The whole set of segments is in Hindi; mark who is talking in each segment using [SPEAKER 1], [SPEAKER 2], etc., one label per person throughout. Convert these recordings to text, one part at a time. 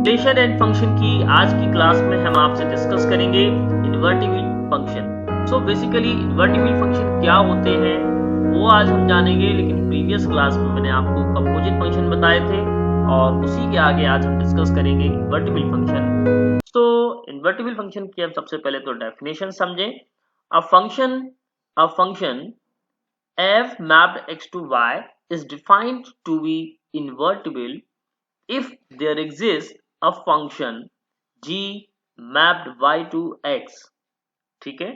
[SPEAKER 1] नोटेशन एंड फंक्शन की आज की क्लास में हम आपसे डिस्कस करेंगे invertible function. So basically invertible function क्या होते हैं वो आज हम जानेंगे, लेकिन प्रीवियस क्लास में मैंने आपको कंपोजिट फंक्शन बताए थे और उसी के आगे आज हम डिस्कस करेंगे इन्वर्टिबल फंक्शन। तो इन्वर्टिबल फंक्शन की हम सबसे पहले तो डेफिनेशन समझें। A function f mapped x to y is defined to be invertible if there exists a function g mapped y to x। ठीक है,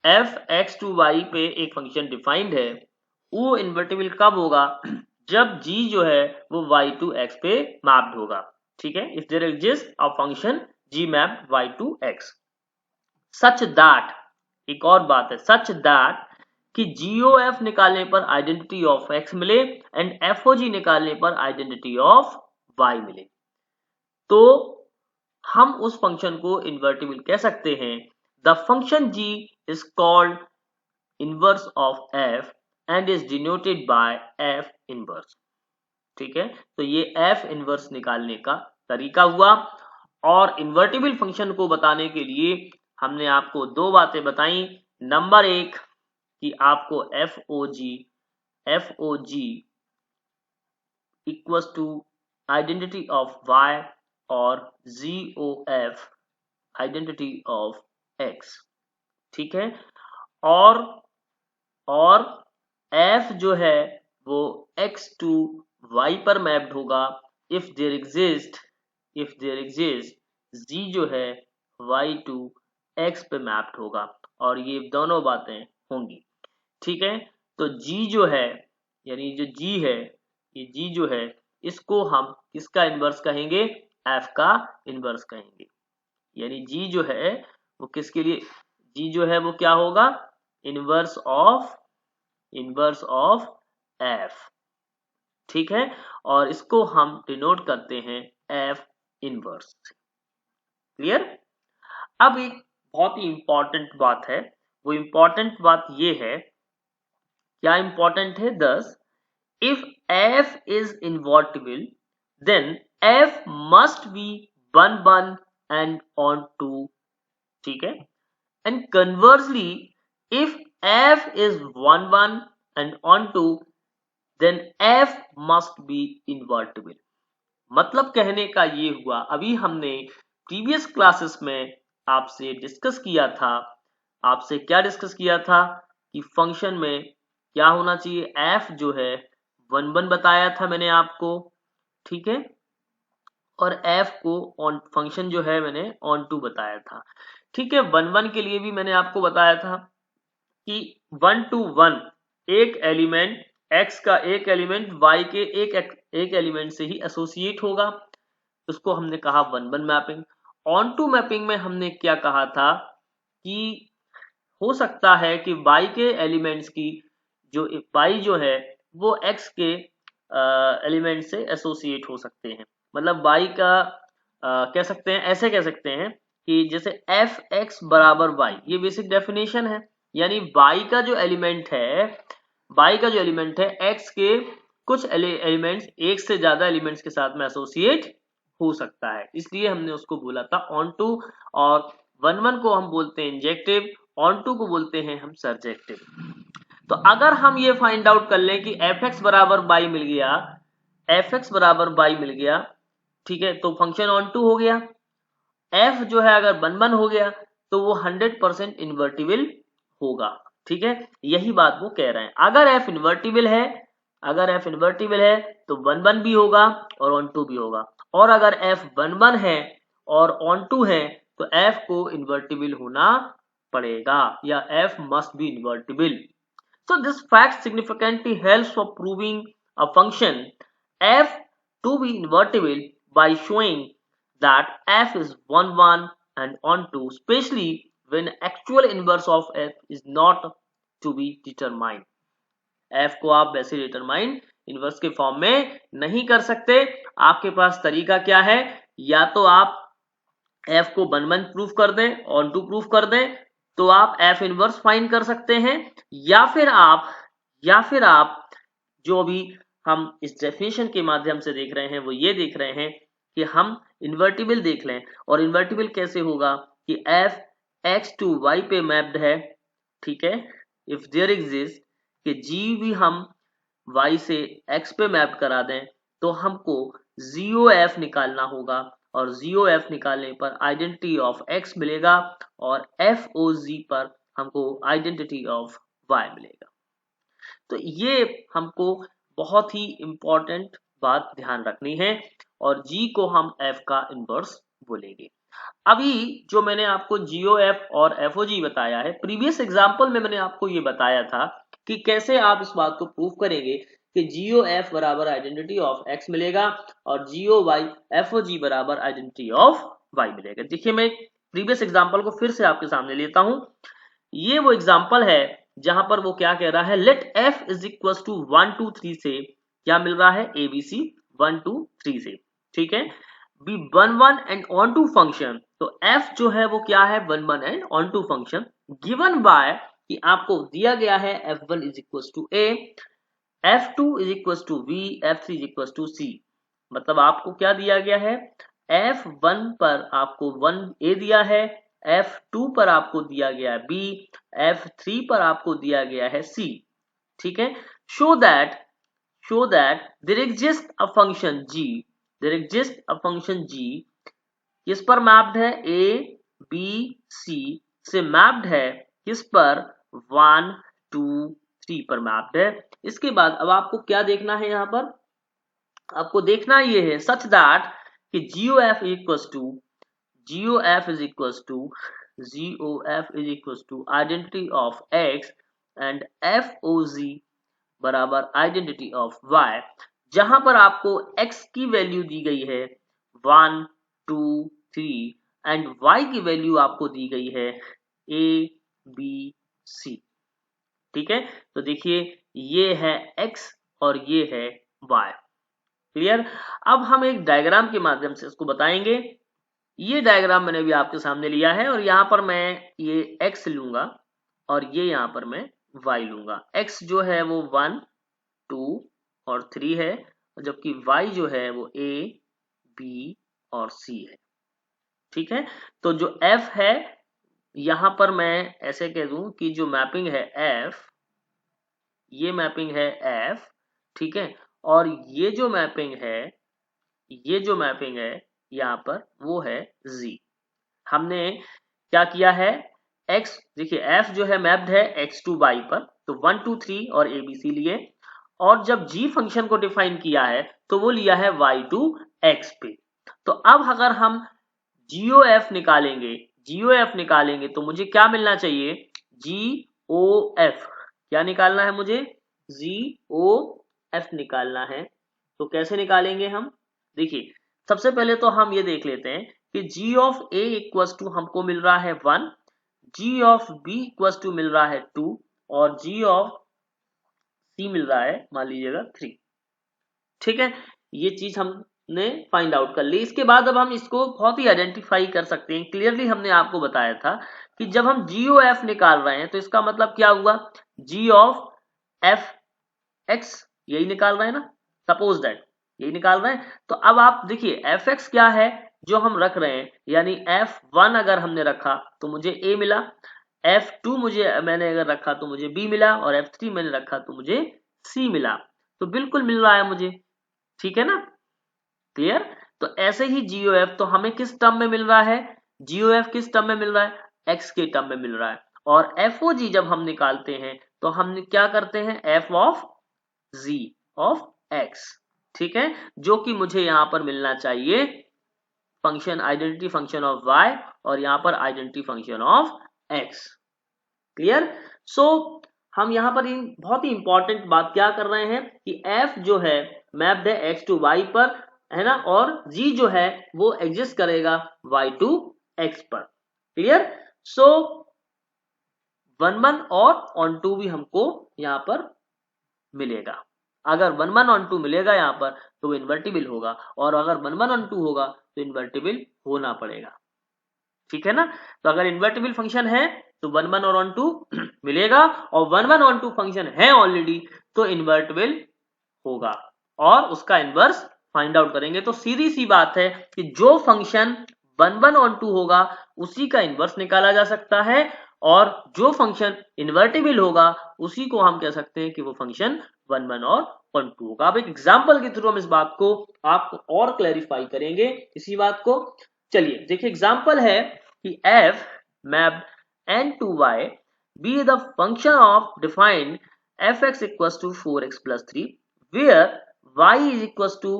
[SPEAKER 1] f x to y पे एक फंक्शन डिफाइंड है, वो इन्वर्टिबल कब होगा? जब g जो है वो y to x पे मैप्ड होगा। ठीक है, if there exist a function g mapped y to x such that, एक और बात है, सच दैट कि GOF निकालने पर आइडेंटिटी ऑफ x मिले एंड FOG निकालने पर आइडेंटिटी ऑफ y मिले, तो हम उस फंक्शन को इन्वर्टिबल कह सकते हैं। The function g is called inverse of f and is denoted by f inverse. ठीक है, तो ये f इनवर्स निकालने का तरीका हुआ। और इन्वर्टिबल फंक्शन को बताने के लिए हमने आपको दो बातें बताई। नंबर एक कि आपको FOG equals to identity of y और GOF आइडेंटिटी ऑफ x। ठीक है, और f जो है वो x टू y पर मैप्ड होगा इफ देयर एग्जिस्ट g जो है y टू x पे मैप्ड होगा, और ये दोनों बातें होंगी। ठीक है, तो g जो है, यानी जो g है, ये g जो है इसको हम किसका इनवर्स कहेंगे? f का इनवर्स कहेंगे। यानी g जो है वो किसके लिए, g जो है वो क्या होगा? Inverse of f। ठीक है, और इसको हम डिनोट करते हैं f इनवर्स। क्लियर? अब एक बहुत ही इंपॉर्टेंट बात है, वो इंपॉर्टेंट बात ये है, क्या इंपॉर्टेंट है? दस, if f is invertible then f must be 1 1 and onto। ठीक है, and conversely if f is 1 1 and onto then f must be invertible। मतलब कहने का ये हुआ, अभी हमने प्रीवियस क्लासेस में आपसे डिस्कस किया था, आपसे क्या डिस्कस किया था कि फंक्शन में क्या होना चाहिए? f जो है 1 1 बताया था मैंने आपको। ठीक है, और f को ऑन फंक्शन जो है मैंने ऑन टू बताया था। ठीक है, 1 1 के लिए भी मैंने आपको बताया था कि 1 to 1 एक एलिमेंट x का एक एलिमेंट y के एक एलिमेंट से ही एसोसिएट होगा, उसको हमने कहा 1 1 मैपिंग। ऑन टू मैपिंग में हमने क्या कहा था कि हो सकता है कि y के एलिमेंट्स की जो y जो है वो x के एलिमेंट से एसोसिएट हो सकते हैं। मतलब y का कह सकते हैं, ऐसे कह सकते हैं कि जैसे f(x) बराबर y, ये बेसिक डेफिनेशन है। यानी y का जो एलिमेंट है x के कुछ एलिमेंट्स, एक से ज्यादा एलिमेंट्स के साथ में एसोसिएट हो सकता है, इसलिए हमने उसको बोला था ऑन टू। और 1 1 को हम बोलते हैं इंजेक्टिव, ऑन टू को बोलते हैं हम सरजेक्टिव। तो अगर हम ये फाइंड आउट कर लें कि f(x) बराबर y मिल गया, ठीक है, तो फंक्शन ऑन टू हो गया। f जो है अगर 1 1 हो गया तो वो 100% इन्वर्टिबल होगा। ठीक है, यही बात वो कह रहे हैं। अगर f इन्वर्टिबल है तो 1 1 भी होगा और ऑन टू भी होगा, और अगर f 1 1 है और ऑन टू है तो f को इन्वर्टिबल होना पड़ेगा, या f must be invertible. So this fact significantly helps for proving a function f to be invertible by showing that f is 1 1 and onto, especially when actual inverse of f is not to be determined। f को आप वैसे डिटरमाइन इनवर्स के फॉर्म में नहीं कर सकते। आपके पास तरीका क्या है? या तो आप f को 1 1 प्रूफ कर दें, ऑन टू प्रूफ कर दें, तो आप f इनवर्स फाइंड कर सकते हैं, या फिर आप जो भी हम इस डेफिनेशन के माध्यम से देख रहे हैं वो ये देख रहे हैं कि हम इन्वर्टिबल देख लें, और इन्वर्टिबल कैसे होगा कि f x टू y पे मैप्ड है, ठीक है, इफ देयर एग्जिस्ट कि g भी हम y से x पे मैप करा दें तो हमको ZOF निकालना होगा, और ZOF निकालने पर आइडेंटिटी ऑफ x मिलेगा और FOZ पर हमको आइडेंटिटी ऑफ y मिलेगा। तो ये हमको बहुत ही इंपॉर्टेंट बात ध्यान रखनी है, और G को हम F का इनवर्स बोलेंगे। अभी जो मैंने आपको GOF और FOG बताया है, प्रीवियस एग्जांपल में मैंने आपको ये बताया था कि कैसे आप इस बात को प्रूव करेंगे कि GOF बराबर आइडेंटिटी ऑफ X मिलेगा और GOY FOG बराबर आइडेंटिटी ऑफ Y मिलेगा। देखिए मैं प्रीवियस एग्जांपल को फिर से आपके सामने लेता हूं। ये वो एग्जांपल है जहां पर वो क्या कह रहा है, let F is equal to 1 2 3 से क्या मिल रहा है, ABC 1 2 3 से, ठीक है, be 1 1 and on to function, तो F जो है वो क्या है, 1 1 and on to function given by कि आपको दिया गया है F1 is equal to A, F2 is equal to B, F3 is equal to C। मतलब आपको क्या दिया गया है, F1 पर आपको 1A दिया है, F2 पर आपको दिया गया है B, F3 पर आपको दिया गया है C, ठीक है। show that there exists a function G किस पर मैप्ड है, A B C से मैप्ड है, किस पर, 1 2 3 पर मैप्ड है। इसके बाद अब आपको क्या देखना है, यहाँ पर आपको देखना ये है सच दैट कि GOF is equal to identity of X and FOZ बराबर आइडेंटिटी ऑफ Y, जहां पर आपको X की वैल्यू दी गई है 1 2 3 एंड Y की वैल्यू आपको दी गई है A B C, ठीक है। तो देखिए ये है X और ये है Y, क्लियर। अब हम एक डायग्राम के माध्यम से इसको बताएंगे। ये डायग्राम मैंने भी आपके सामने लिया है और यहाँ पर मैं ये X लूंगा और ये यहाँ पर मैं Y लूंगा। X जो है वो 1 2 और 3 है, जबकि Y जो है वो A B और C है, ठीक है। तो जो F है यहाँ पर मैं ऐसे कह दूं कि जो मैपिंग है F, ये मैपिंग है F, ठीक है, और ये जो मैपिंग है यहाँ पर वो है Z। हमने क्या किया है, X देखिए F जो है मैप्ड है X टू Y पर, तो 1 2 3 और ABC लिए, और जब G फंक्शन को डिफाइन किया है तो वो लिया है Y टू X पे। तो अब अगर हम GOF निकालेंगे तो मुझे क्या मिलना चाहिए, GOF, क्या निकालना है मुझे, GOF निकालना है। तो कैसे निकालेंगे हम, देखिए सबसे पहले तो हम ये देख लेते हैं कि G of A equals to हमको मिल रहा है 1, G of B equals to मिल रहा है 2 और G ऑफ C मिल रहा है मान लीजिएगा 3, ठीक है। ये चीज हमने फाइंड आउट कर ली। इसके बाद अब हम इसको बहुत ही आइडेंटिफाई कर सकते हैं। क्लियरली हमने आपको बताया था कि जब हम GOF निकाल रहे हैं तो इसका मतलब क्या हुआ, G ऑफ FX यही निकाल रहे हैं ना, सपोज दैट यही निकाल रहे हैं। तो अब आप देखिए FX क्या है जो हम रख रहे हैं, यानी F1 अगर हमने रखा तो मुझे A मिला, F2 मैंने अगर रखा तो मुझे B मिला, और F3 मैंने रखा तो मुझे C मिला। तो बिल्कुल मिल रहा है मुझे, ठीक है ना, क्लियर। तो ऐसे ही GOF तो हमें किस टर्म में मिल रहा है, GOF किस टर्म में मिल रहा है, X के टर्म में मिल रहा है। और FOG जब हम निकालते हैं तो हम क्या करते हैं, F of Z of X, ठीक है, जो कि मुझे यहां पर मिलना चाहिए function identity function of Y और यहां पर identity function of X, clear. So हम यहाँ पर बहुत ही इंपॉर्टेंट बात क्या कर रहे हैं कि F जो है मैप्ड है X टू Y पर, है ना, और G जो है वो एग्जिस्ट करेगा Y टू X पर, क्लियर। सो 1 1 और ऑन टू भी हमको यहाँ पर मिलेगा। अगर 1 1 ऑन टू मिलेगा यहाँ पर तो वो इन्वर्टिबल होगा, और अगर 1 1 ऑन टू होगा तो इन्वर्टिबल होना पड़ेगा, ठीक है ना। तो अगर इन्वर्टिबल फंक्शन है तो 1 1 और ऑन टू मिलेगा, और 1 1 ऑन टू फंक्शन है ऑलरेडी तो इन्वर्टिबल होगा और उसका इन्वर्स फाइंड आउट करेंगे। तो सीधी सी बात है कि जो फंक्शन 1 1 ऑन 2 होगा उसी का इनवर्स निकाला जा सकता है, और जो फंक्शन इन्वर्टिबल होगा उसी को हम कह सकते हैं कि वो फंक्शन 1 1 और 1 2 होगा। अब एक एग्जांपल के थ्रू हम इस बात को आप और क्लैरिफाई करेंगे इसी बात को। चलिए देखिए, एग्जांपल है कि f map n to y be the function of defined fx equals to 4x plus 3 where y is equals to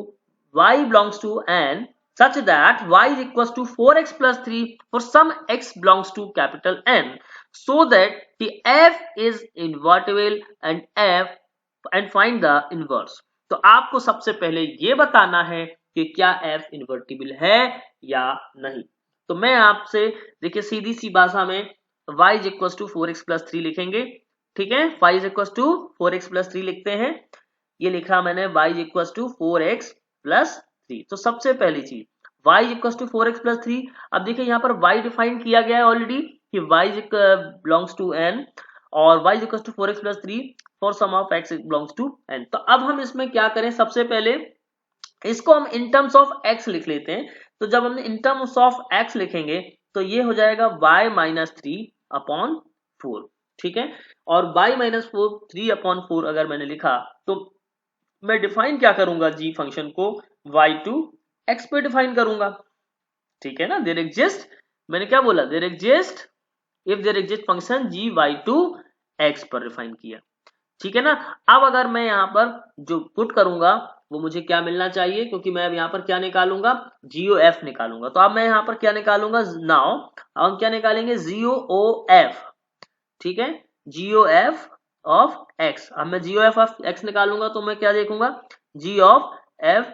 [SPEAKER 1] y belongs to n such that y is equals to 4x plus 3 for some x belongs to capital N, so that the f is invertible and find the inverse। तो आपको सबसे पहले ये बताना है कि क्या f इन्वर्टिबल है या नहीं। तो मैं आपसे देखिए सीधी सी भाषा में y is equals to 4x plus 3 लिखेंगे, ठीक है। y is equals to 4x plus 3 लिखते हैं, ये लिखा मैंने y is equals to 4x plus 3। तो सबसे पहली चीज y is equals to 4x plus 3। अब देखिए यहाँ पर y डिफाइन किया गया है ऑलरेडी कि y belongs to n और y is equals to 4x plus 3 for sum of x belongs to n। तो अब हम इसमें क्या करें, सबसे पहले इसको हम इन टर्म्स ऑफ x लिख लेते हैं। तो जब हम इन टर्म्स ऑफ x लिखेंगे तो ये हो जाएगा y माइनस 3 अपॉन 4, ठीक है। और y माइनस 3 अपॉन 4 अगर मैंने लिखा तो मैं डिफाइन क्या करूंगा, g फंक्शन को y टू x पे डिफाइन करूंगा, ठीक है ना। देयर एग्जिस्ट, मैंने क्या बोला, there exist if there exist function g y to x पर डिफाइन किया, ठीक है ना। अब अगर मैं यहाँ पर जो पुट करूंगा वो मुझे क्या मिलना चाहिए, क्योंकि मैं अब यहाँ पर क्या निकालूंगा, GOF निकालूंगा। तो अब मैं यहाँ पर क्या निकालूंगा, नाउ अब हम क्या निकालेंगे, GOF, ठीक है, GOF ऑफ x। अब मैं GOF ऑफ x निकालूंगा तो मैं क्या देखूंगा, G of f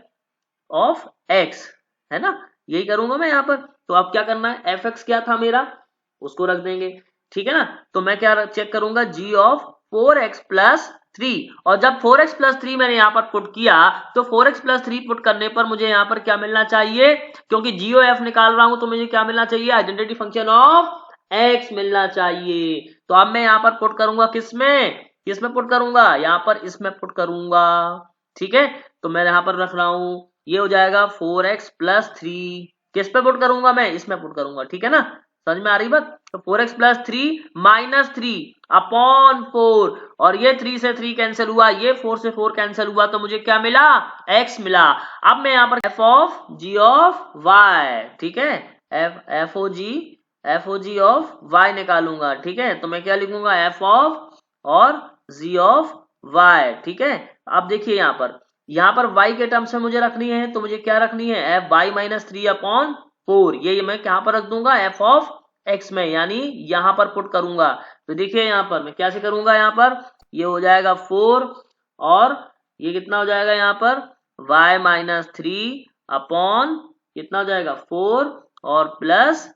[SPEAKER 1] of x, है ना, यही करूंगा मैं यहाँ पर। तो अब क्या करना है, fx क्या था मेरा, उसको रख देंगे, ठीक है ना। तो मैं क्या चेक करूंगा, G ऑफ 4x प्लस 3, और जब 4x प्लस 3 मैंने यहाँ पर पुट किया तो 4x प्लस 3 पुट करने पर मुझे यहाँ पर क्या मिलना चाहिए, क्योंकि GOF निकाल रहा हूं तो मुझे क्या मिलना चाहिए, आइडेंटिटी फंक्शन ऑफ x मिलना चाहिए। तो अब मैं यहाँ पर पुट करूंगा किसमें पुट करूंगा, यहाँ पर इसमें पुट करूंगा, ठीक है। तो मैं यहाँ पर रख रहा हूं, ये हो जाएगा 4x प्लस 3, किस पे पुट करूंगा मैं, इसमें पुट करूंगा, ठीक है ना, समझ में आ रही बात। तो 4x प्लस 3 माइनस 3 अपॉन 4, और ये 3 से 3 कैंसिल हुआ, ये 4 से 4 कैंसिल हुआ, तो मुझे क्या मिला, x मिला। अब मैं यहाँ पर f of g of y, ठीक है, f o g of y निकालूंगा, ठीक है। तो मैं क्या लिखूंगा, f ऑफ और g ऑफ y, ठीक है। अब देखिए यहाँ पर y के टर्म्स में मुझे रखनी है, तो मुझे क्या रखनी है, f y माइनस 3 अपॉन 4, ये मैं कहां पर रख दूंगा, f ऑफ x में, यानी यहां पर पुट करूंगा। तो देखिए यहाँ पर मैं कैसे करूंगा, यहाँ पर ये हो जाएगा 4 और ये कितना हो जाएगा, यहाँ पर y माइनस 3 अपॉन कितना हो जाएगा 4 और प्लस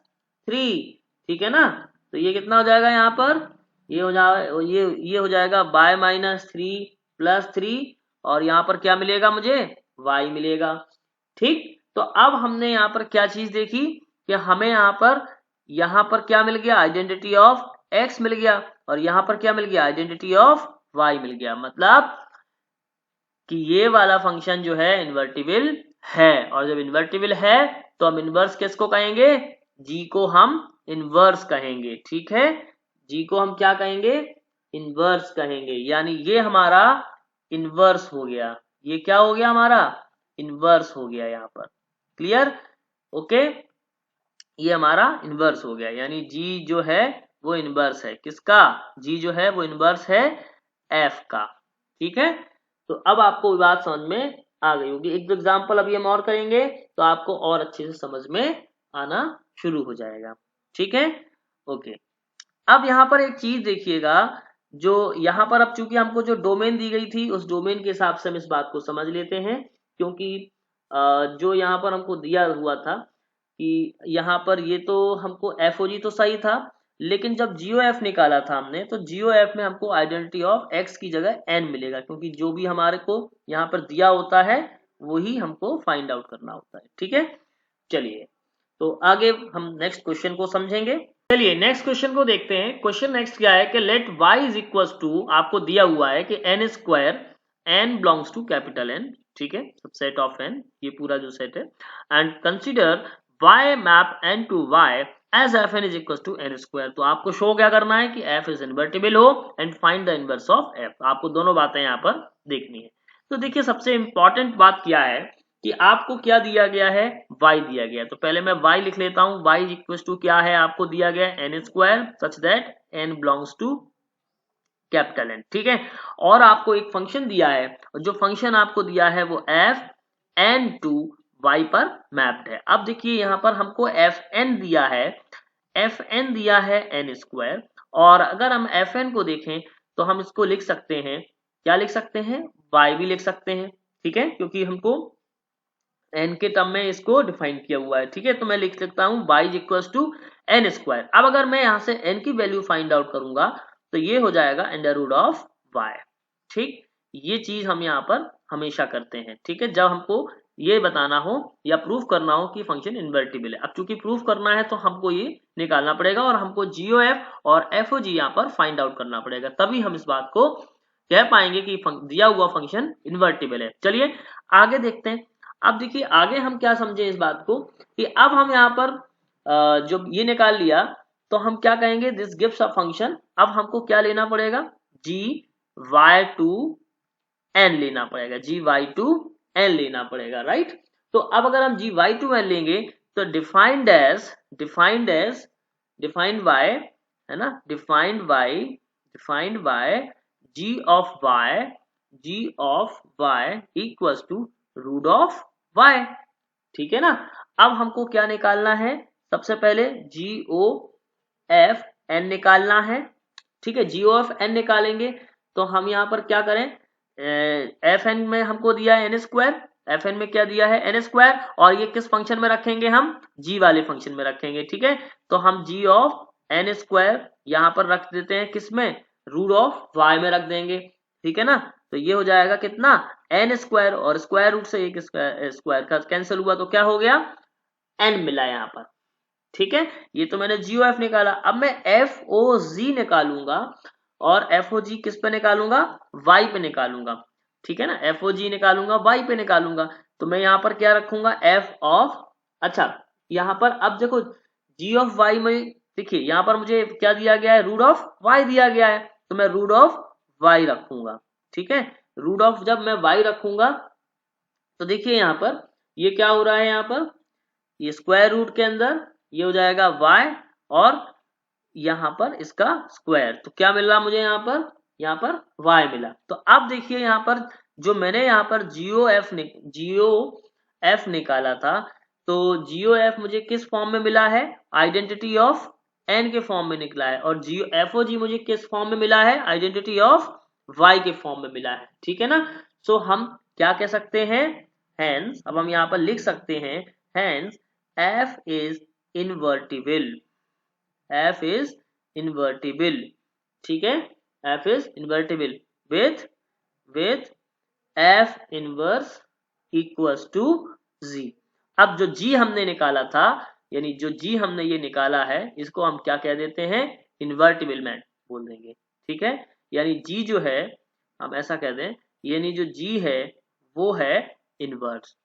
[SPEAKER 1] 3, ठीक है ना। तो ये कितना हो जाएगा, यहाँ पर ये हो जाएगा y माइनस 3 प्लस 3, और यहाँ पर क्या मिलेगा मुझे, y मिलेगा, ठीक। तो अब हमने यहाँ पर क्या चीज देखी कि हमें यहाँ पर क्या मिल गया, आइडेंटिटी ऑफ x मिल गया, और यहाँ पर क्या मिल गया, आइडेंटिटी ऑफ y मिल गया। मतलब कि ये वाला फंक्शन जो है इन्वर्टिबल है, और जब इन्वर्टिबल है तो हम इनवर्स किसको कहेंगे, g को हम इनवर्स कहेंगे, ठीक है, g को हम क्या कहेंगे, इनवर्स कहेंगे, यानी ये हमारा इनवर्स हो गया, ये क्या हो गया, हमारा इनवर्स हो गया यहाँ पर, क्लियर, ओके। ये हमारा इनवर्स हो गया, यानी g जो है वो इनवर्स है किसका, g जो है वो इनवर्स है f का, ठीक है। तो अब आपको बात समझ में आ गई होगी। एक दो एग्जांपल अभी हम और करेंगे तो आपको और अच्छे से समझ में आना शुरू हो जाएगा, ठीक है, ओके। अब यहाँ पर एक चीज देखिएगा, जो यहाँ पर अब चूंकि हमको जो डोमेन दी गई थी उस डोमेन के हिसाब से हम इस बात को समझ लेते हैं, क्योंकि जो यहाँ पर हमको दिया हुआ था कि यहाँ पर ये तो हमको FOG तो सही था, लेकिन जब GOF निकाला था हमने तो GOF में हमको आइडेंटिटी ऑफ x की जगह n मिलेगा, क्योंकि जो भी हमारे को यहाँ पर दिया होता है वही हमको फाइंड आउट करना होता है, ठीक है। चलिए तो आगे हम नेक्स्ट क्वेश्चन को समझेंगे। चलिए नेक्स्ट क्वेश्चन को देखते हैं। क्वेश्चन नेक्स्ट क्या है कि let y is equal to, आपको दिया हुआ है कि n square n belongs to capital N ठीक है, सबसेट ऑफ n, ये पूरा जो सेट है। And consider y map n to y as F N is equal to n square. तो आपको शो क्या करना है कि f इज इन्वर्टिबल हो and find the inverse of f। आपको दोनों बातें यहाँ पर देखनी है। तो देखिए सबसे इंपॉर्टेंट बात क्या है कि आपको क्या दिया गया है, y दिया गया है। तो पहले मैं y लिख लेता हूँ। y इक्वल टू क्या है, आपको दिया गया है n square such that n belongs to capital N, ठीक है। और आपको एक फंक्शन दिया है, और जो फंक्शन आपको दिया है वो एफ एन टू वाई पर मैप्ड है। अब देखिए यहाँ पर हमको एफ एन दिया है, एफ एन दिया है एन स्क्वायर, और अगर हम एफ एन को देखें तो हम इसको लिख सकते हैं, क्या लिख सकते हैं, वाई भी लिख सकते हैं, ठीक है, क्योंकि हमको एन के टर्म में इसको डिफाइन किया हुआ है, ठीक है। तो मैं लिख सकता हूँ y equal to N square. अब अगर मैं यहाँ से n की वैल्यू फाइंड आउट करूंगा तो ये हो जाएगा अंडर रूट ऑफ y, ठीक। ये चीज हम यहाँ पर हमेशा करते हैं, ठीक है, जब हमको ये बताना हो या प्रूफ करना हो कि फंक्शन इन्वर्टिबल है। अब चूंकि प्रूफ करना है तो हमको ये निकालना पड़ेगा और हमको GOF और FOG यहाँ पर फाइंड आउट करना पड़ेगा, तभी हम इस बात को कह पाएंगे कि दिया हुआ फंक्शन इन्वर्टिबल है। चलिए आगे देखते हैं। अब देखिए आगे हम क्या समझे इस बात को कि अब हम यहाँ पर जो ये निकाल लिया तो हम क्या कहेंगे, दिस गिव्स अ फंक्शन। अब हमको क्या लेना पड़ेगा, GY टू n लेना पड़ेगा, GY टू n लेना पड़ेगा, राइट। तो अब अगर हम GY टू n लेंगे तो डिफाइंड y है ना, defined y g of y equals to root of y, ठीक है ना। अब हमको क्या निकालना है, सबसे पहले GOF निकालना है, ठीक है। GOF निकालेंगे तो हम यहाँ पर क्या करें, FN में हमको दिया है n स्क्वायर, FN में क्या दिया है n स्क्वायर, और ये किस फंक्शन में रखेंगे, हम g वाले फंक्शन में रखेंगे, ठीक है। तो हम g ऑफ n स्क्वायर यहाँ पर रख देते हैं, किसमें, रूट ऑफ y में रख देंगे, ठीक है ना। तो ये हो जाएगा कितना, n स्क्वायर, और स्क्वायर रूट से एक स्क्वायर का कैंसिल हुआ तो क्या हो गया, n मिला यहाँ पर, ठीक है। ये तो मैंने GOF निकाला। अब मैं FOG निकालूंगा, और FOG किस पे निकालूंगा, y पे निकालूंगा, ठीक है ना। FOG निकालूंगा, y पे निकालूंगा, तो मैं यहाँ पर क्या रखूंगा, f ऑफ, अच्छा यहाँ पर अब देखो g ऑफ y में देखिए यहाँ पर मुझे क्या दिया गया है, रूट ऑफ y दिया गया है, तो मैं रूट ऑफ y रखूंगा, ठीक है। रूट ऑफ जब मैं y रखूंगा तो देखिए यहाँ पर ये क्या हो रहा है, यहाँ पर ये स्क्वायर रूट के अंदर ये हो जाएगा y, और यहाँ पर इसका स्क्वायर, तो क्या मिल रहा मुझे यहाँ पर y मिला। तो अब देखिए यहाँ पर जो मैंने यहाँ पर GOF निकाला था, तो GOF मुझे किस फॉर्म में मिला है, आइडेंटिटी ऑफ n के फॉर्म में निकला है, और FOG मुझे किस फॉर्म में मिला है, आइडेंटिटी ऑफ y के फॉर्म में मिला है, ठीक है ना। सो हम क्या कह सकते हैं, हेंस, अब हम यहाँ पर लिख सकते हैं, hence f is invertible, f is invertible, ठीक है, f is invertible with f inverse equals to g। अब जो g हमने निकाला था, यानी जो g हमने ये निकाला है, इसको हम क्या कह देते हैं, इन्वर्टिबल मैन बोल देंगे, ठीक है। यानी g जो है, हम ऐसा कह दें, यानी जो g है वो है इनवर्स,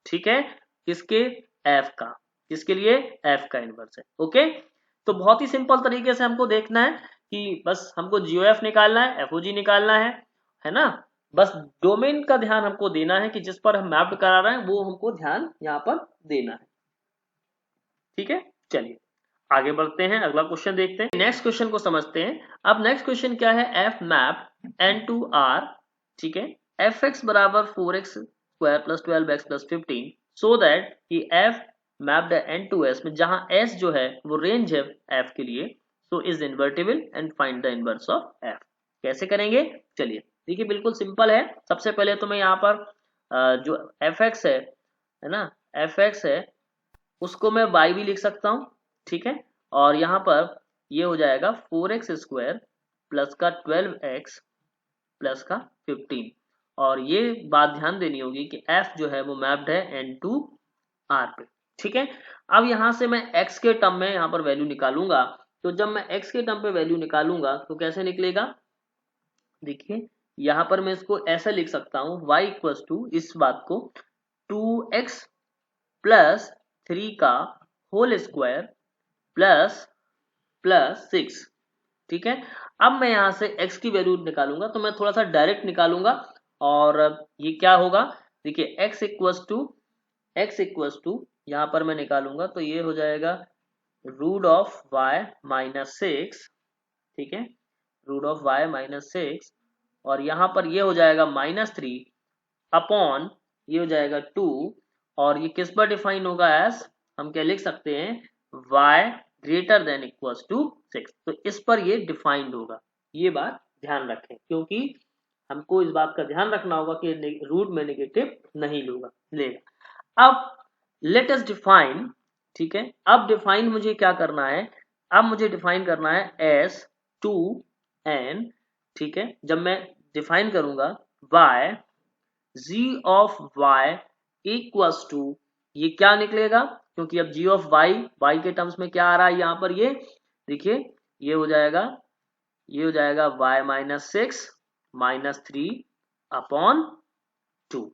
[SPEAKER 1] ठीक है, किसके, f का, किसके लिए, f का इनवर्स है, ओके। तो बहुत ही सिंपल तरीके से हमको देखना है कि बस हमको GOF निकालना है, FOG निकालना है ना। बस डोमेन का ध्यान हमको देना है कि जिस पर हम मैप्ड करा रहे हैं वो हमको ध्यान यहाँ पर देना है, ठीक है। चलिए आगे बढ़ते हैं, अगला क्वेश्चन देखते हैं, नेक्स्ट क्वेश्चन को समझते हैं। अब नेक्स्ट क्वेश्चन क्या है, f map n to r, ठीक है, fx बराबर 4x square plus 12x plus 15, so that कि f mapped n to s में, जहां s जो है वो रेंज है f के लिए, so is invertible and find the inverse of f। कैसे करेंगे, चलिए देखिए बिल्कुल सिंपल है। सबसे पहले तो मैं यहाँ पर जो fx है ना, fx है उसको मैं y भी लिख सकता हूँ, ठीक है, और यहाँ पर ये हो जाएगा 4x स्क्वायर प्लस का 12x प्लस का 15, और ये बात ध्यान देनी होगी कि f जो है वो मैप्ड है n टू r पे, ठीक है। अब यहाँ से मैं x के टर्म में यहाँ पर वैल्यू निकालूंगा, तो जब मैं x के टर्म पे वैल्यू निकालूंगा तो कैसे निकलेगा, देखिए यहाँ पर मैं इसको ऐसा लिख सकता हूँ y इक्वल्स टू इस बात को 2x प्लस 3 का होल स्क्वायर प्लस प्लस 6। ठीक है, अब मैं यहाँ से x की वैल्यू निकालूंगा, तो मैं थोड़ा सा डायरेक्ट निकालूंगा और ये क्या होगा, देखिए x इक्वल्स टू यहाँ पर मैं निकालूंगा तो ये हो जाएगा रूट ऑफ y माइनस 6। ठीक है, रूट ऑफ y माइनस 6 और यहाँ पर ये हो जाएगा -3 अपॉन ये हो जाएगा 2 और ये किस पर डिफाइन होगा एज, हम क्या लिख सकते हैं y greater than equals to 6, तो इस पर ये डिफाइंड होगा। ये बात ध्यान रखें क्योंकि हमको इस बात का ध्यान रखना होगा कि रूट में नेगेटिव नहीं लेगा। अब लेट अस डिफाइन, ठीक है, अब डिफाइन मुझे क्या करना है, अब मुझे डिफाइन करना है एस 2n। ठीक है, जब मैं डिफाइन करूंगा y g of y equals to, ये क्या निकलेगा, क्योंकि अब g ऑफ y के टर्म्स में क्या आ रहा है यहाँ पर, ये देखिए ये हो जाएगा y माइनस 6 माइनस 3 अपॉन 2।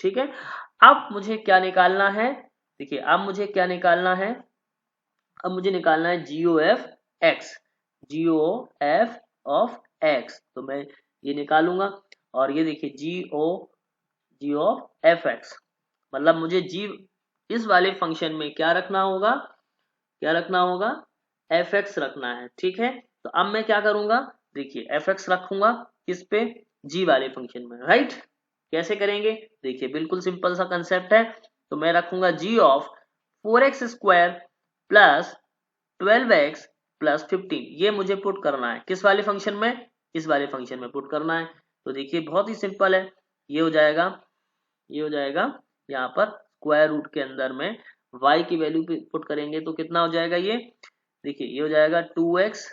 [SPEAKER 1] ठीक है, अब मुझे क्या निकालना है, देखिए अब मुझे क्या निकालना है, अब मुझे निकालना है GOF ऑफ x, तो मैं ये निकालूंगा और ये देखिए G ऑफ fx, मतलब मुझे g इस वाले फंक्शन में क्या रखना होगा, fx रखना है। ठीक है, तो अब मैं क्या करूंगा, देखिए fx रखूंगा किस पे, g वाले फंक्शन में, राइट। कैसे करेंगे, देखिए बिल्कुल सिंपल सा कंसेप्ट है, तो मैं रखूंगा g of 4x square plus 12x plus 15, ये मुझे पुट करना है किस वाले फंक्शन में, इस वाले फंक्शन में पुट करना है। तो देखिए बहुत ही सिंपल है, ये हो जाएगा यहाँ पर स्क्वायर रूट के अंदर में y की वैल्यू पुट करेंगे तो कितना हो जाएगा, ये देखिए ये हो जाएगा 2x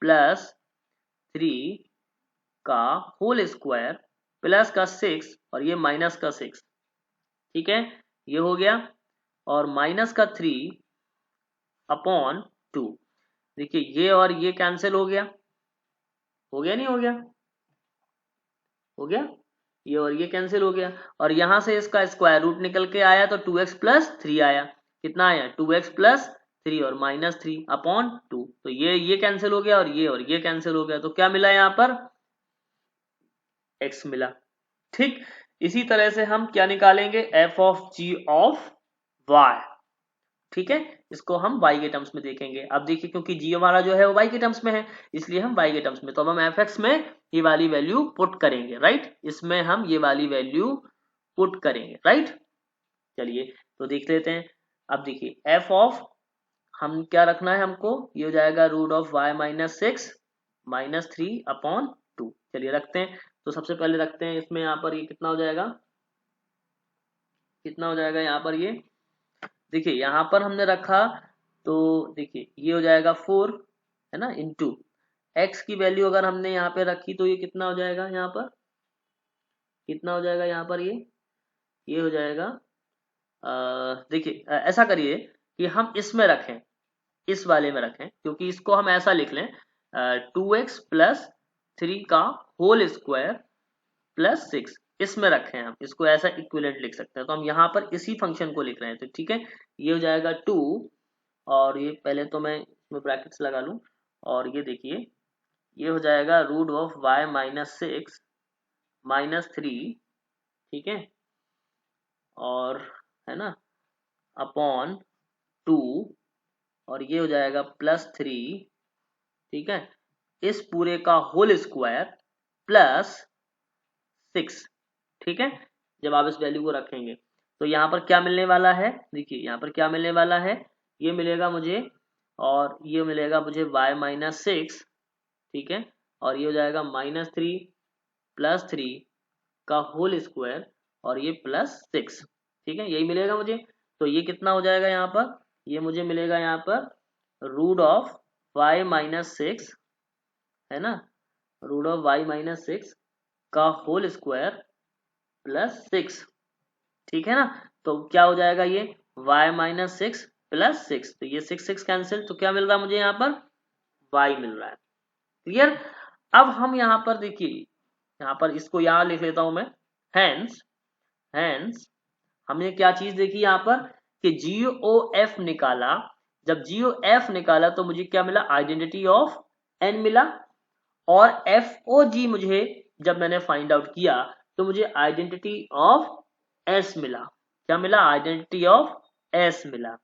[SPEAKER 1] प्लस 3 का होल स्क्वायर प्लस का 6 और ये माइनस का 6। ठीक है, ये हो गया और माइनस का 3 अपॉन 2, देखिए ये और ये कैंसिल हो गया, नहीं हो गया, ये और ये कैंसिल हो गया और यहां से इसका स्क्वायर रूट निकल के आया तो 2x प्लस 3 आया, कितना आया 2x प्लस 3 और माइनस 3 अपॉन 2, तो ये कैंसिल हो गया और ये कैंसिल हो गया, तो क्या मिला यहाँ पर x मिला। ठीक, इसी तरह से हम क्या निकालेंगे f of g of y। ठीक है, इसको हम y के टर्म्स में देखेंगे। अब देखिए क्योंकि g हमारा जो है वो y के टर्म्स में है, इसलिए हम y के टर्म्स में, तो अब हम fx में ये वाली वैल्यू पुट करेंगे, राइट, इसमें हम ये वाली वैल्यू पुट करेंगे, राइट। चलिए तो देख लेते हैं। अब देखिए f ऑफ हम क्या रखना है हमको, ये हो जाएगा root of y minus 6 minus 3 upon 2। चलिए रखते हैं, तो सबसे पहले रखते हैं इसमें, यहाँ पर ये कितना हो जाएगा यहाँ पर, ये देखिए यहाँ पर हमने रखा तो देखिए ये हो जाएगा 4 है ना, इंटू x की वैल्यू अगर हमने यहाँ पे रखी तो ये कितना हो जाएगा यहाँ पर, ये हो जाएगा देखिए ऐसा करिए कि हम इसमें रखें, इस वाले में रखें, क्योंकि इसको हम ऐसा लिख लें 2x प्लस 3 का होल स्क्वायर प्लस 6, इसमें रखें, हम इसको ऐसा इक्विवेलेंट लिख सकते हैं, तो हम यहाँ पर इसी फंक्शन को लिख रहे हैं। तो ठीक है, ये हो जाएगा 2 और ये पहले तो मैं इसमें ब्रैकेट्स लगा लूं और ये देखिए ये हो जाएगा root of y minus 6 minus 3, ठीक है, और है ना अपॉन 2 और ये हो जाएगा प्लस 3, ठीक है, इस पूरे का होल स्क्वायर प्लस 6। ठीक है, जब आप इस वैल्यू को रखेंगे तो यहाँ पर क्या मिलने वाला है, देखिए यहाँ पर क्या मिलने वाला है, ये मिलेगा मुझे और ये मिलेगा मुझे y माइनस 6, ठीक है, और ये हो जाएगा -3 प्लस 3 का होल स्क्वायर और ये प्लस 6। ठीक है, यही मिलेगा मुझे, तो ये कितना हो जाएगा यहाँ पर, ये मुझे मिलेगा यहाँ पर रूट ऑफ y माइनस 6 है ना, रूट ऑफ y माइनस 6 का होल स्क्वायर प्लस 6। ठीक है ना, तो क्या हो जाएगा ये y माइनस 6 प्लस 6, तो ये 6 कैंसिल, तो क्या मिल रहा है मुझे यहाँ पर y मिल रहा है। क्लियर। अब हम यहाँ पर देखिए यहाँ पर इसको यहाँ लिख लेता हूं मैं, हैंस हैंस हमने क्या चीज देखी यहाँ पर कि GOF निकाला। जब GOF निकाला तो मुझे क्या मिला, आइडेंटिटी ऑफ n मिला, और FOG मुझे जब मैंने फाइंड आउट किया तो मुझे आइडेंटिटी ऑफ S मिला। क्या मिला, आइडेंटिटी ऑफ S मिला,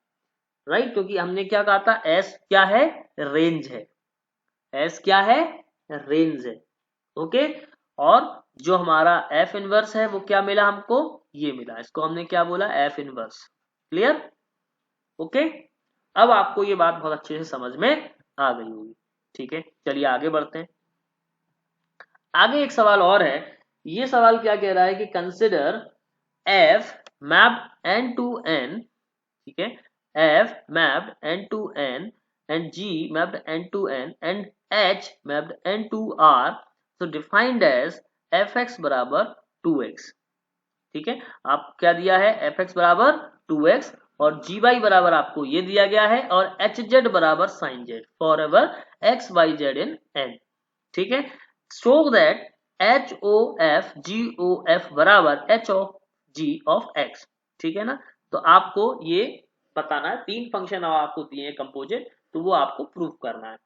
[SPEAKER 1] राइट, क्योंकि हमने क्या कहा था, S क्या है, रेंज है, S क्या है, रेंज है, ओके। और जो हमारा F इनवर्स है वो क्या मिला हमको, ये मिला, इसको हमने क्या बोला, F इनवर्स। Clear, okay. अब आपको ये बात बहुत अच्छे से समझ में आ गई होगी, ठीक है। चलिए आगे बढ़ते हैं। आगे एक सवाल और है, ये सवाल क्या कह रहा है कि consider F mapped n to n, ठीक है, F mapped n to n and G mapped n to n and H mapped n to R, so defined as fx बराबर 2x, ठीक है। आप क्या दिया है, fx बराबर 2x और gy बराबर आपको ये दिया गया है, और hz बराबर sin z for ever x y z in n, ठीक है। शो दैट HOF GOF बराबर h of g of x, ठीक है ना। तो आपको ये बताना है, 3 फंक्शन आपको दिए हैं कंपोजिट, तो वो आपको प्रूव करना है,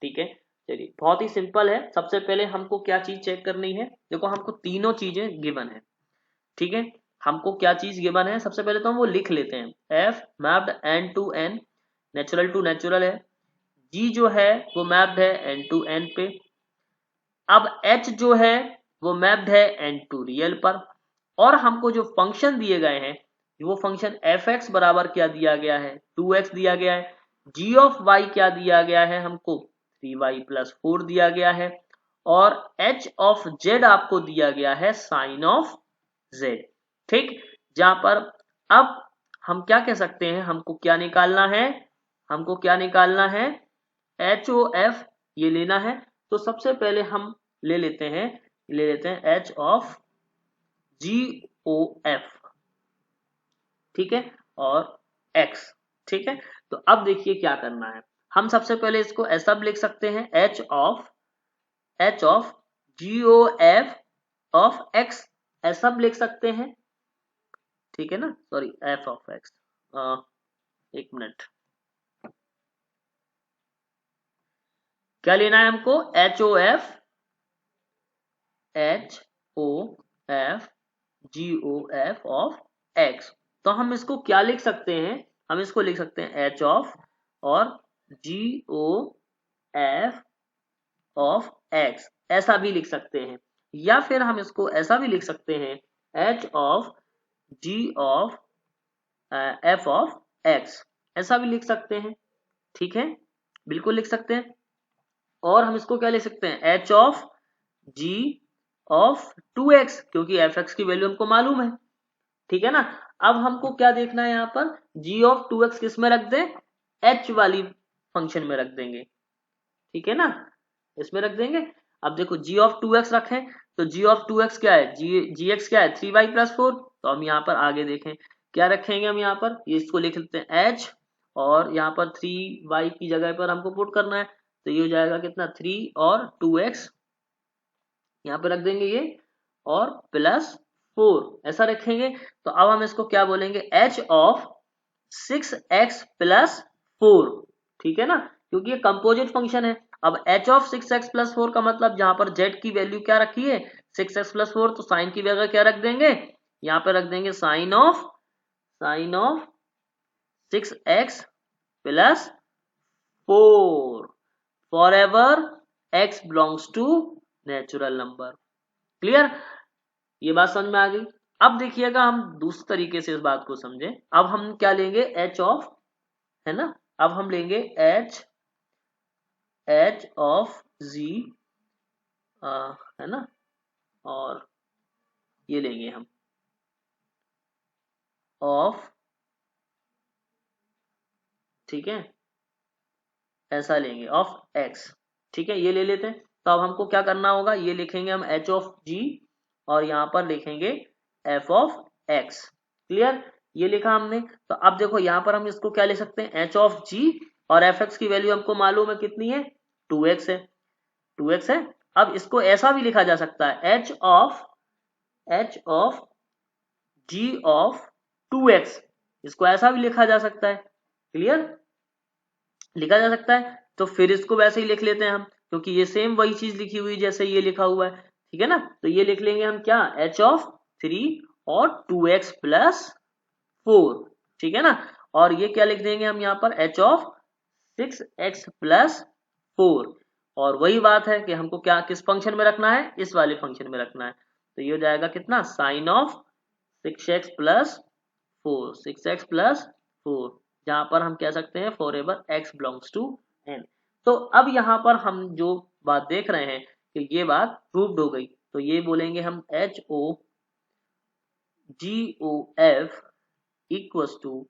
[SPEAKER 1] ठीक है। चलिए बहुत ही सिंपल है। सबसे पहले हमको क्या चीज चेक करनी है, देखो हमको तीनों चीजें गिवन है, ठीक है। हमको क्या चीज गिवन है, सबसे पहले तो हम वो लिख लेते हैं, F mapped n to n, natural to natural है, G जो है वो मैप्ड है n to n पे, अब H जो है वो मैप्ड है n to रियल पर, और हमको जो फंक्शन दिए गए हैं वो फंक्शन fx बराबर क्या दिया गया है, 2x दिया गया है, g ऑफ y क्या दिया गया है हमको, 3y प्लस 4 दिया गया है, और h ऑफ z आपको दिया गया है साइन ऑफ z, ठीक। जहां पर अब हम क्या कह सकते हैं, हमको क्या निकालना है, हमको क्या निकालना है, HOF ये लेना है। तो सबसे पहले हम ले लेते हैं H ऑफ GOF, ठीक है, और X, ठीक है। तो अब देखिए क्या करना है, हम सबसे पहले इसको ऐसा भी लिख सकते हैं, H of GOF of X, ऐसा भी लिख सकते हैं, ठीक है ना, सॉरी F ऑफ X, एक मिनट, क्या लेना है हमको, HOF GOF ऑफ X। तो हम इसको क्या लिख सकते हैं, हम इसको लिख सकते हैं H ऑफ और GOF ऑफ X, ऐसा भी लिख सकते हैं, या फिर हम इसको ऐसा भी लिख सकते हैं, H of G of F of X, ऐसा भी लिख सकते हैं, ठीक है, बिल्कुल लिख सकते हैं। और हम इसको क्या लिख सकते हैं, H of G of 2x, क्योंकि fx की वैल्यू हमको मालूम है, ठीक है ना। अब हमको क्या देखना है, यहाँ पर g ऑफ 2x किस में रख दें, h वाली फंक्शन में रख देंगे, ठीक है ना, इसमें रख देंगे। अब देखो g ऑफ 2x रखें तो g ऑफ 2x क्या है, gx क्या है, 3y प्लस 4, तो हम यहाँ पर आगे देखें क्या रखेंगे, हम यहाँ पर ये इसको लिख लेते हैं h, और यहाँ पर 3y की जगह पर हमको पुट करना है, तो ये हो जाएगा कितना, 3 और 2x यहाँ पे रख देंगे ये, और प्लस 4 ऐसा रखेंगे। तो अब हम इसको क्या बोलेंगे, h ऑफ 6x प्लस 4, ठीक है ना, क्योंकि ये कंपोजिट फंक्शन है। अब h ऑफ 6x प्लस 4 का मतलब जहां पर z की वैल्यू क्या रखी है, 6x प्लस 4, तो साइन की जगह क्या रख देंगे, यहाँ पे रख देंगे sine of 6x plus 4 for ever x belongs to natural number. Clear, ये बात समझ में आ गई। अब देखिएगा हम दूसरे तरीके से इस बात को समझें। अब हम क्या लेंगे, h ऑफ, है ना, अब हम लेंगे h ऑफ z, है ना, और ये लेंगे हम ऑफ, ठीक है, ऐसा लेंगे ऑफ x, ठीक है, ये ले लेते हैं। तो अब हमको क्या करना होगा, ये लिखेंगे हम h ऑफ g और यहाँ पर लिखेंगे f ऑफ x। क्लियर, ये लिखा हमने। तो अब देखो यहाँ पर हम इसको क्या ले सकते हैं, h ऑफ g, और fx की वैल्यू हमको मालूम है कितनी है, 2x है, 2x है। अब इसको ऐसा भी लिखा जा सकता है h of g of 2x, इसको ऐसा भी लिखा जा सकता है। क्लियर, लिखा जा सकता है। तो फिर इसको वैसे ही लिख लेते हैं हम, क्योंकि ये सेम वही चीज लिखी हुई जैसे ये लिखा हुआ है, ठीक है ना। तो ये लिख लेंगे हम क्या, h ऑफ 3 और 2x प्लस 4, ठीक है ना। और ये क्या लिख देंगे हम यहाँ पर, h ऑफ 6x प्लस 4। और वही बात है कि हमको क्या किस फंक्शन में रखना है, इस वाले फंक्शन में रखना है। तो ये हो जाएगा कितना, sign of 6x plus 4, 6x plus 4, जहां पर हम कह सकते हैं for ever x belongs to n। तो अब यहाँ पर हम जो बात देख रहे हैं कि ये बात प्रूव्ड हो गई, तो ये बोलेंगे हम HOGOF equals to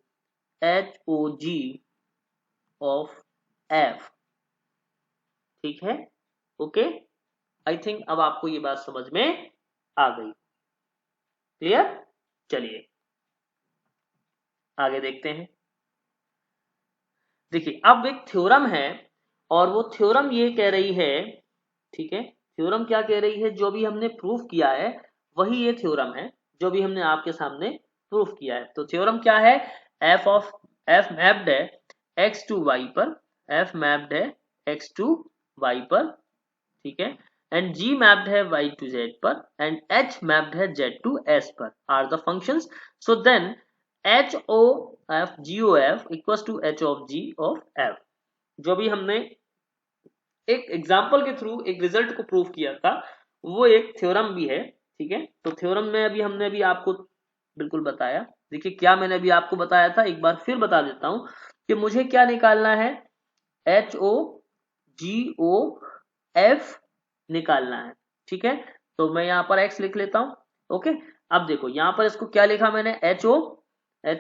[SPEAKER 1] HOG of F, ठीक है। ओके, आई थिंक अब आपको ये बात समझ में आ गई। क्लियर, चलिए आगे देखते हैं। देखिए अब एक थ्योरम है, और वो थ्योरम ये कह रही है, ठीक है, थ्योरम क्या कह रही है, जो भी हमने प्रूफ किया है वही ये थ्योरम है, जो भी हमने आपके सामने प्रूफ किया है। तो थ्योरम क्या है, f मैप्ड है x टू y पर, f मैप्ड है x टू y पर, ठीक है, एंड g मैप्ड है y टू z पर, एंड h मैप्ड है z टू s पर, are the functions. So then HOF equals to h of g of f। जो भी हमने एक एग्जाम्पल के थ्रू एक रिजल्ट को प्रूव किया था, वो एक थ्योरम भी है, ठीक है। तो थ्योरम में अभी हमने अभी आपको बिल्कुल बताया। देखिए क्या मैंने अभी आपको बताया था, एक बार फिर बता देता हूं कि मुझे क्या निकालना है, HOGOF निकालना है, ठीक है। तो मैं यहाँ पर x लिख लेता हूं, ओके। अब देखो यहाँ पर इसको क्या लिखा मैंने, h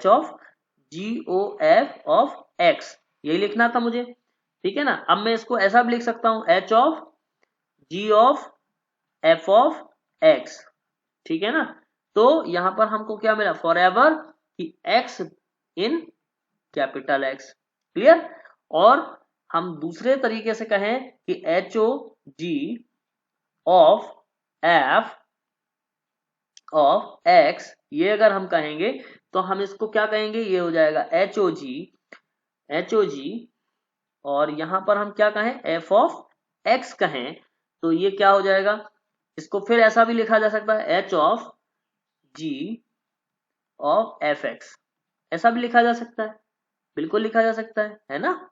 [SPEAKER 1] of GOF of x, यही लिखना था मुझे, ठीक है ना। अब मैं इसको ऐसा भी लिख सकता हूं, h of g of f of x, ठीक है ना। तो यहां पर हमको क्या मिला, फॉर एवर कि x in capital X। Clear, और हम दूसरे तरीके से कहें कि HOG of f of x, ये अगर हम कहेंगे तो हम इसको क्या कहेंगे, ये हो जाएगा HOG, और यहां पर हम क्या कहें, f ऑफ x कहें, तो ये क्या हो जाएगा, इसको फिर ऐसा भी लिखा जा सकता है, h of g of fx, ऐसा भी लिखा जा सकता है, बिल्कुल लिखा जा सकता है ना,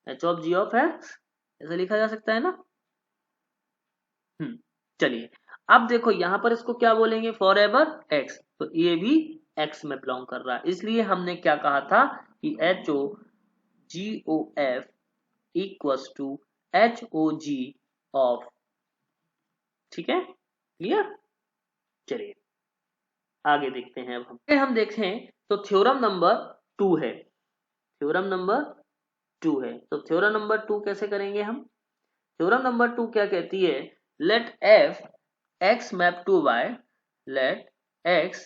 [SPEAKER 1] h of g of x ऐसा लिखा जा सकता है ना। चलिए अब देखो यहाँ पर इसको क्या बोलेंगे, फॉर एवर x, तो ये भी x में बिलोंग कर रहा है, इसलिए हमने क्या कहा था कि HOGOF equals to HOG of, ठीक है। क्लियर, चलिए आगे देखते हैं। अब हम देखें तो थ्योरम नंबर 2 है, थ्योरम नंबर 2 है। तो थ्योरम नंबर 2 कैसे करेंगे हम, थ्योरम नंबर 2 क्या कहती है, let f x map to y, let x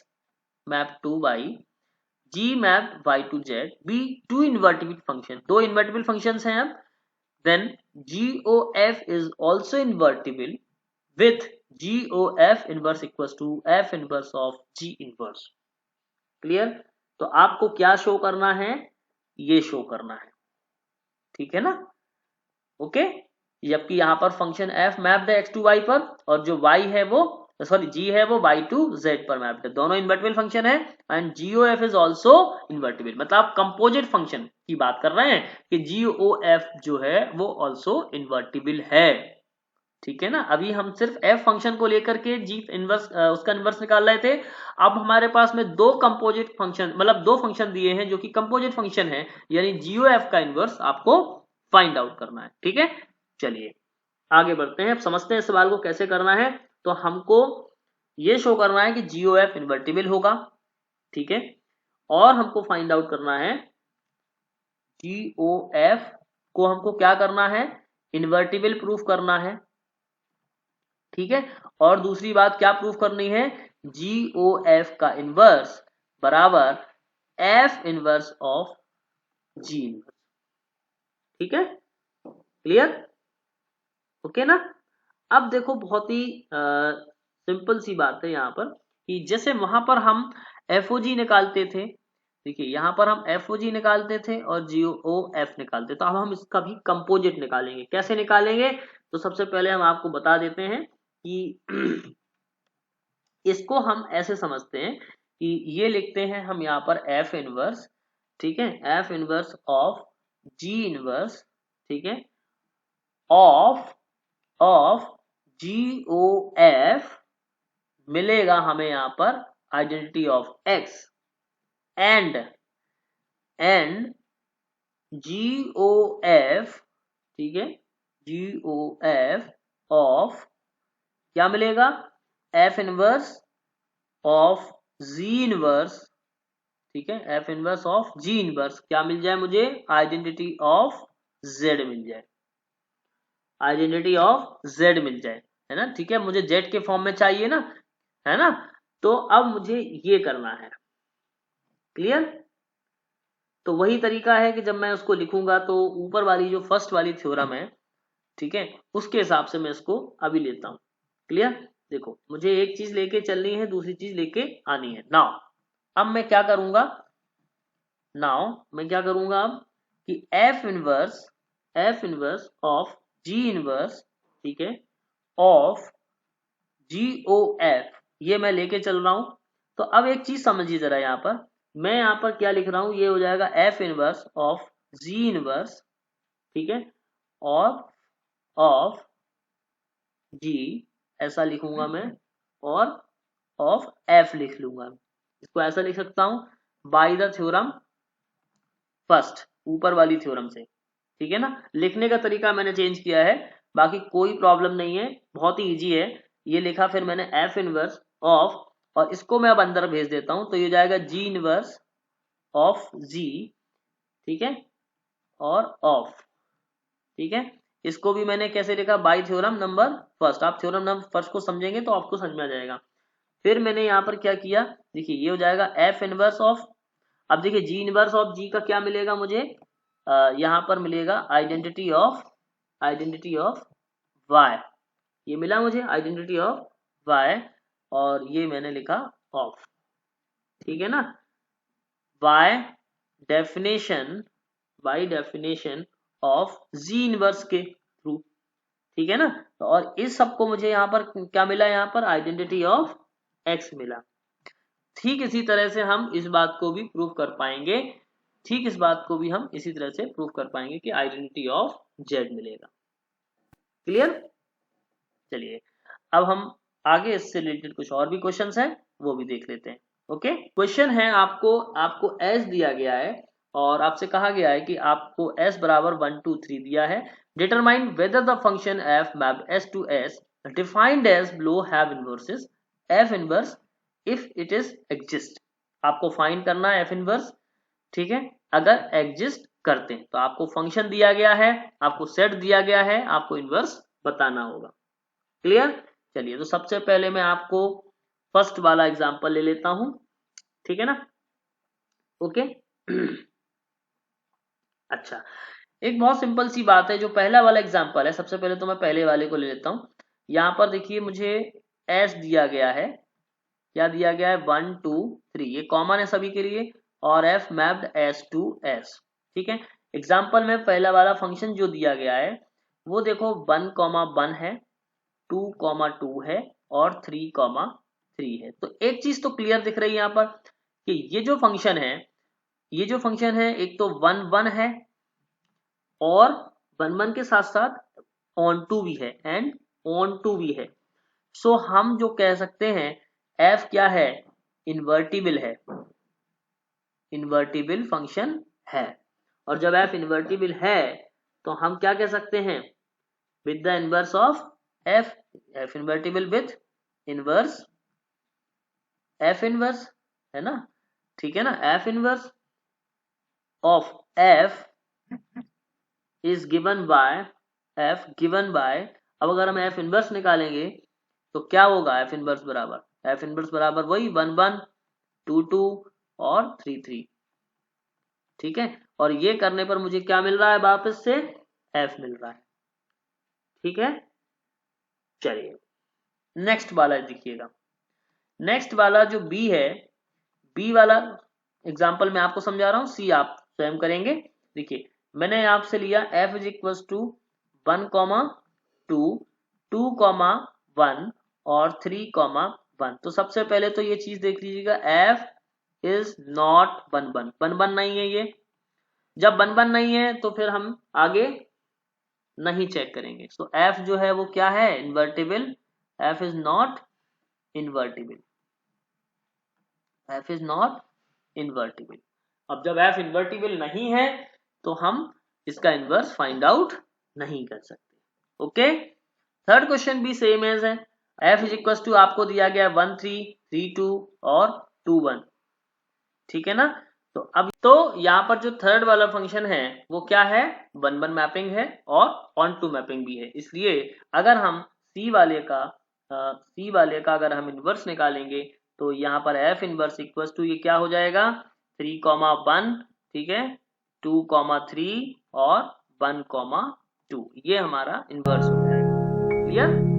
[SPEAKER 1] map to y, g map y to z be to invertible function, दो इन्वर्टिबल फंक्शंस हैं अब, then GOF is also invertible with GOF inverse equals to F inverse of G inverse। Clear, तो आपको क्या शो करना है, ये शो करना है, ठीक है ना। ओके, जबकि यहां पर फंक्शन f मैप्ड है x टू y पर, और जो y है वो सॉरी g है वो y टू z पर मैप्ड है, दोनों इन्वर्टिबल फंक्शन है, and GOF is also invertible, मतलब आप कंपोजिट फंक्शन की बात कर रहे हैं कि GOF जो है वो ऑल्सो इन्वर्टिबल है, ठीक है ना। अभी हम सिर्फ f फंक्शन को लेकर के g इनवर्स उसका इनवर्स निकाल रहे थे। अब हमारे पास में दो कंपोजिट फंक्शन, मतलब दो फंक्शन दिए हैं जो कि कंपोजिट फंक्शन है, यानी GOF का इनवर्स आपको फाइंड आउट करना है, ठीक है। चलिए आगे बढ़ते हैं, अब समझते हैं सवाल को कैसे करना है। तो हमको ये शो करना है कि GOF इन्वर्टिबल होगा, ठीक है, और हमको फाइंड आउट करना है GOF को, हमको क्या करना है, इन्वर्टिबल प्रूफ करना है, ठीक है। और दूसरी बात क्या प्रूफ करनी है, GOF का इनवर्स बराबर F inverse of G inverse, ठीक है। क्लियर, ओके ना। अब देखो बहुत ही सिंपल सी बात है यहाँ पर कि जैसे वहां पर हम FOG निकालते थे, देखिए यहाँ पर हम FOG निकालते थे और GOF निकालते, तो अब हम इसका भी कंपोजिट निकालेंगे। कैसे निकालेंगे? तो सबसे पहले हम आपको बता देते हैं कि इसको हम ऐसे समझते हैं कि ये लिखते हैं हम यहाँ पर F इनवर्स, ठीक है, F inverse of G inverse, ठीक है, ऑफ GOF मिलेगा हमें यहाँ पर identity of X and GOF, ठीक है, GOF ऑफ क्या मिलेगा? F inverse of G inverse, ठीक है, F inverse of G inverse क्या मिल जाए मुझे? आइडेंटिटी ऑफ Z मिल जाए, आइडेंटिटी ऑफ Z मिल जाए, है ना, ठीक है, मुझे Z के फॉर्म में चाहिए ना, है ना, तो अब मुझे ये करना है। क्लियर? तो वही तरीका है कि जब मैं उसको लिखूंगा तो ऊपर वाली जो फर्स्ट वाली थ्योरम है, ठीक है, उसके हिसाब से मैं इसको अभी लेता हूं। क्लियर? देखो मुझे एक चीज लेके चलनी है, दूसरी चीज लेके आनी है। नाउ अब मैं क्या करूंगा, अब कि F inverse of G inverse, ठीक है, ऑफ GOF ये मैं लेके चल रहा हूं। तो अब एक चीज समझिए जरा, यहाँ पर मैं यहाँ पर क्या लिख रहा हूं, ये हो जाएगा F inverse of G inverse, ठीक है, और ऑफ G ऐसा लिखूंगा मैं, और ऑफ F लिख लूंगा। इसको ऐसा लिख सकता हूं, बाय द थ्योरम फर्स्ट, ऊपर वाली थ्योरम से, ठीक है ना। लिखने का तरीका मैंने चेंज किया है, बाकी कोई प्रॉब्लम नहीं है, बहुत ही इजी है। ये लिखा फिर मैंने F इनवर्स ऑफ, और इसको मैं अब अंदर भेज देता हूं, तो ये जाएगा G इनवर्स ऑफ G, ठीक है, और ऑफ, ठीक है। इसको भी मैंने कैसे लिखा? Bye theorem number first. आप थ्योरम नंबर फर्स्ट को समझेंगे तो आपको समझ में आ जाएगा। फिर मैंने यहाँ पर क्या किया, देखिए ये हो जाएगा F इनवर्स ऑफ, अब देखिए G इनवर्स ऑफ G का क्या मिलेगा मुझे, यहाँ पर मिलेगा आइडेंटिटी ऑफ Y, ये मिला मुझे आइडेंटिटी ऑफ Y, और ये मैंने लिखा ऑफ, ठीक है ना, by definition of G inverse के थ्रू, ठीक है ना। तो और इस सबको मुझे यहाँ पर क्या मिला, यहाँ पर आइडेंटिटी ऑफ X मिला। ठीक इसी तरह से हम इस बात को भी प्रूव कर पाएंगे, कि आइडेंटिटी ऑफ Z मिलेगा। क्लियर? चलिए अब हम आगे इससे रिलेटेड कुछ और भी क्वेश्चंस हैं वो भी देख लेते हैं। ओके, क्वेश्चन है आपको S दिया गया है और आपसे कहा गया है कि आपको S बराबर 1 2 3 दिया है। Determine whether the function f mapped S to S defined as below have inverses f inverse if it is exist. आपको फाइंड करना है f इनवर्स, ठीक है, अगर एग्जिस्ट करते हैं। तो आपको फंक्शन दिया गया है, आपको सेट दिया गया है, आपको इनवर्स बताना होगा। क्लियर? चलिए तो सबसे पहले मैं आपको फर्स्ट वाला एग्जांपल ले लेता हूं, ठीक है ना। ओके अच्छा, एक बहुत सिंपल सी बात है, जो पहला वाला एग्जांपल है, सबसे पहले तो मैं पहले वाले को ले लेता हूं। यहाँ पर देखिए मुझे S दिया गया है, क्या दिया गया है, 1 2 3, ये कॉमन है सभी के लिए, और F mapped S to S, ठीक है। एग्जाम्पल में पहला वाला फंक्शन जो दिया गया है वो देखो 1, 1 है, 2, 2 है, और 3, 3 है। तो एक चीज तो क्लियर दिख रही है यहाँ पर कि ये जो फंक्शन है एक तो 1 1 है, और 1 1 के साथ साथ ऑन टू भी है एंड ऑन टू भी है। सो हम जो कह सकते हैं F क्या है, इन्वर्टिबल फंक्शन है। और जब F इन्वर्टिबल है तो हम क्या कह सकते हैं, with the inverse of F invertible with inverse F inverse, है ना, ठीक है ना। F inverse of F is given by अब अगर हम F इनवर्स निकालेंगे तो क्या होगा, F इनवर्स बराबर वही 1 1 2 2 और 3 3, ठीक है। और ये करने पर मुझे क्या मिल रहा है, वापस से F मिल रहा है, ठीक है। चलिए नेक्स्ट वाला देखिएगा। नेक्स्ट वाला जो बी है, बी वाला एग्जाम्पल मैं आपको समझा रहा हूं, सी आप स्वयं करेंगे। देखिए मैंने आपसे लिया f इज इक्वल टू 1,2, 2,1 और 3,1। तो सबसे पहले तो ये चीज देख लीजिएगा, f इज नॉट 1,1, 1,1 नहीं है ये। जब 1,1 नहीं है तो फिर हम आगे नहीं चेक करेंगे। सो f जो है वो क्या है, invertible. f is not invertible, f is not invertible. अब जब f इन्वर्टिबल नहीं है तो हम इसका इन्वर्स फाइंड आउट नहीं कर सकते। ओके, थर्ड क्वेश्चन भी सेम एज है। f इज इक्वल टू आपको दिया गया 1, 3, 3, 2 और 2, 1, ठीक है ना। तो अब तो यहाँ पर जो थर्ड वाला फंक्शन है वो क्या है, 1, 1 मैपिंग है और ऑन टू मैपिंग भी है। इसलिए अगर हम C वाले का अगर हम इन्वर्स निकालेंगे तो यहाँ पर f इन्वर्स इक्वल टू ये क्या हो जाएगा, 3,1, ठीक है, 2,3 और 1,2, ये हमारा इन्वर्स हो जाएगा। क्लियर।